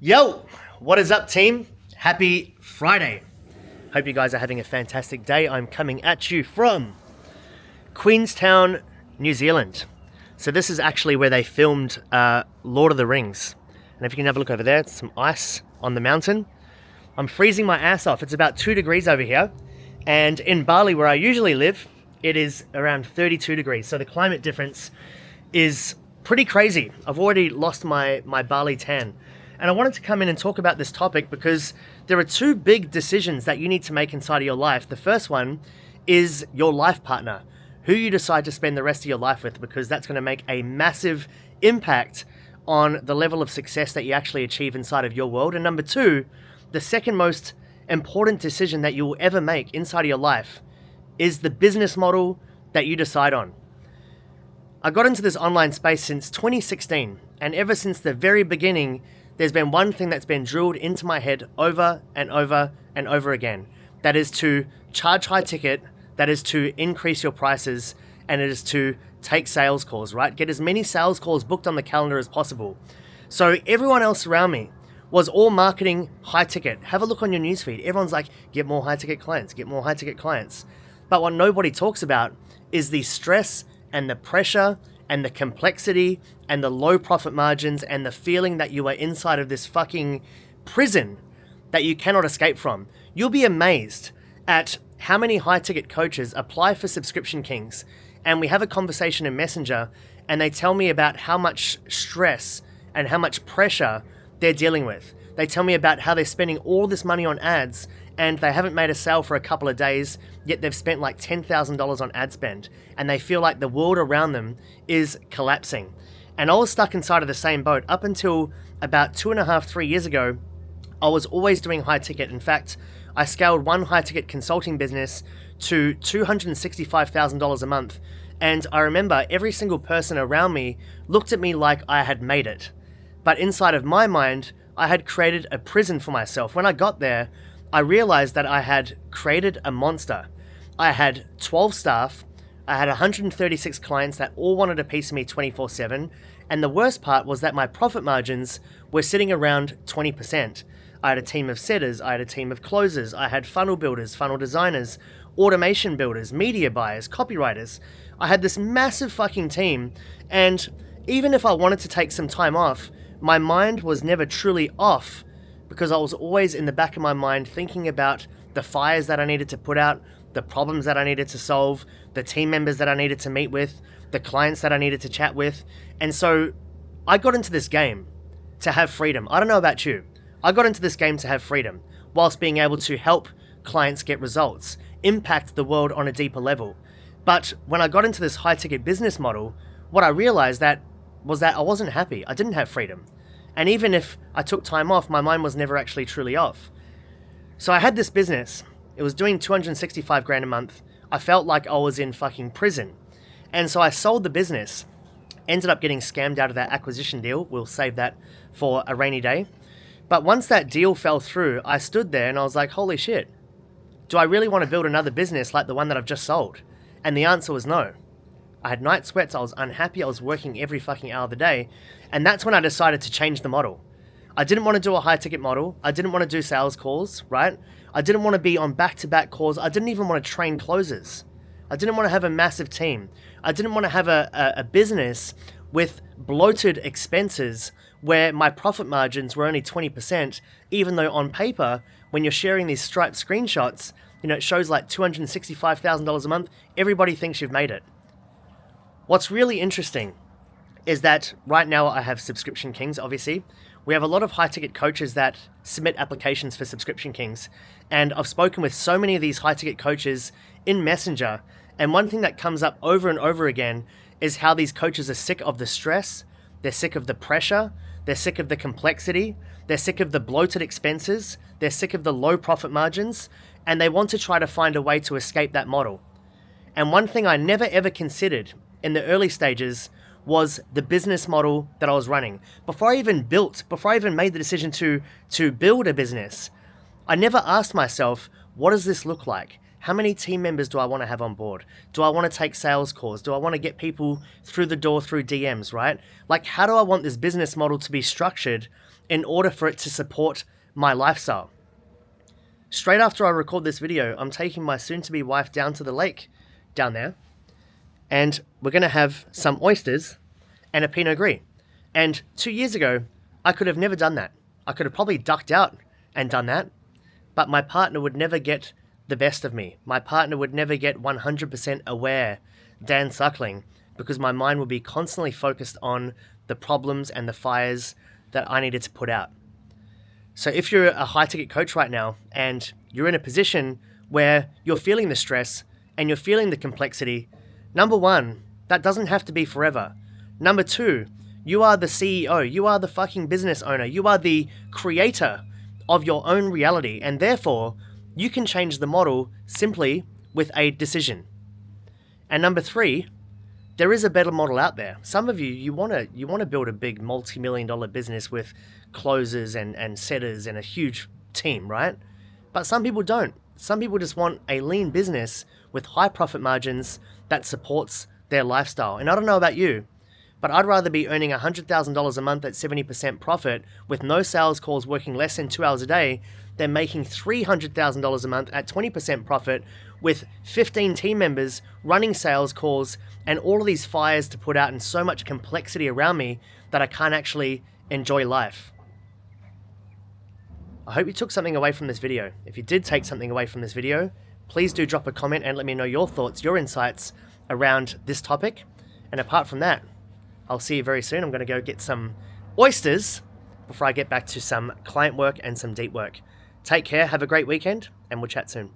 Yo, what is up, team? Happy Friday. Hope you guys are having a fantastic day. I'm coming at you from Queenstown, New Zealand. So this is actually where they filmed Lord of the Rings. And if you can have a look over there, it's some ice on the mountain. I'm freezing my ass off. It's about 2 degrees over here. And in Bali, where I usually live, it is around 32 degrees. So the climate difference is pretty crazy. I've already lost my Bali tan. And I wanted to come in and talk about this topic because there are two big decisions that you need to make inside of your life. The first one is your life partner, who you decide to spend the rest of your life with, because that's going to make a massive impact on the level of success that you actually achieve inside of your world. And number two, the second most important decision that you will ever make inside of your life is the business model that you decide on. I got into this online space since 2016, and ever since the very beginning, there's been one thing that's been drilled into my head over and over and over again. That is to charge high ticket, that is to increase your prices, and it is to take sales calls, right? Get as many sales calls booked on the calendar as possible. So everyone else around me was all marketing high ticket. Have a look on your newsfeed. Everyone's like, get more high ticket clients, get more high ticket clients. But what nobody talks about is the stress and the pressure and the complexity and the low profit margins and the feeling that you are inside of this fucking prison that you cannot escape from. You'll be amazed at how many high ticket coaches apply for Subscription Kings, and we have a conversation in Messenger and they tell me about how much stress and how much pressure they're dealing with. They tell me about how they're spending all this money on ads and they haven't made a sale for a couple of days, yet they've spent like $10,000 on ad spend, and they feel like the world around them is collapsing. And I was stuck inside of the same boat up until about 2.5, 3 years ago. I was always doing high ticket. In fact, I scaled one high ticket consulting business to $265,000 a month. And I remember every single person around me looked at me like I had made it. But inside of my mind, I had created a prison for myself. When I got there, I realized that I had created a monster. I had 12 staff, I had 136 clients that all wanted a piece of me 24/7, and the worst part was that my profit margins were sitting around 20%. I had a team of setters, I had a team of closers, I had funnel builders, funnel designers, automation builders, media buyers, copywriters. I had this massive fucking team, and even if I wanted to take some time off, my mind was never truly off, because I was always in the back of my mind thinking about the fires that I needed to put out, the problems that I needed to solve, the team members that I needed to meet with, the clients that I needed to chat with. And so I got into this game to have freedom. I don't know about you. I got into this game to have freedom whilst being able to help clients get results, impact the world on a deeper level. But when I got into this high ticket business model, what I realized was that I wasn't happy. I didn't have freedom. And even if I took time off, my mind was never actually truly off. So I had this business. It was doing 265 grand a month. I felt like I was in fucking prison. And so I sold the business. Ended up getting scammed out of that acquisition deal. We'll save that for a rainy day. But once that deal fell through, I stood there and I was like, holy shit. Do I really want to build another business like the one that I've just sold? And the answer was no. I had night sweats, I was unhappy, I was working every fucking hour of the day, and that's when I decided to change the model. I didn't want to do a high ticket model, I didn't want to do sales calls, right? I didn't want to be on back-to-back calls, I didn't even want to train closers. I didn't want to have a massive team. I didn't want to have a business with bloated expenses where my profit margins were only 20%, even though on paper, when you're sharing these Stripe screenshots, it shows like $265,000 a month, everybody thinks you've made it. What's really interesting is that right now I have Subscription Kings, obviously. We have a lot of high-ticket coaches that submit applications for Subscription Kings. And I've spoken with so many of these high-ticket coaches in Messenger. And one thing that comes up over and over again is how these coaches are sick of the stress, they're sick of the pressure, they're sick of the complexity, they're sick of the bloated expenses, they're sick of the low profit margins, and they want to try to find a way to escape that model. And one thing I never ever considered in the early stages was the business model that I was running. Before I even made the decision to build a business, I never asked myself, what does this look like? How many team members do I want to have on board? Do I want to take sales calls? Do I want to get people through the door through DMs, right? Like, how do I want this business model to be structured in order for it to support my lifestyle. Straight after I record this video, I'm taking my soon-to-be wife down to the lake down there, and we're going to have some oysters and a Pinot Gris. And 2 years ago, I could have never done that. I could have probably ducked out and done that, but my partner would never get the best of me. My partner would never get 100% aware Dan Suckling, because my mind would be constantly focused on the problems and the fires that I needed to put out. So if you're a high-ticket coach right now and you're in a position where you're feeling the stress and you're feeling the complexity, number one, that doesn't have to be forever. Number two, you are the CEO, you are the fucking business owner, you are the creator of your own reality, and therefore you can change the model simply with a decision. And number three, there is a better model out there. Some of you, you want to build a big multi-million-dollar business with closers and setters and a huge team, right? But some people don't. Some people just want a lean business with high profit margins that supports their lifestyle. And I don't know about you, but I'd rather be earning $100,000 a month at 70% profit with no sales calls, working less than 2 hours a day, than making $300,000 a month at 20% profit with 15 team members, running sales calls, and all of these fires to put out and so much complexity around me that I can't actually enjoy life. I hope you took something away from this video. If you did take something away from this video, please do drop a comment and let me know your thoughts, your insights around this topic. And apart from that, I'll see you very soon. I'm going to go get some oysters before I get back to some client work and some deep work. Take care, have a great weekend, and we'll chat soon.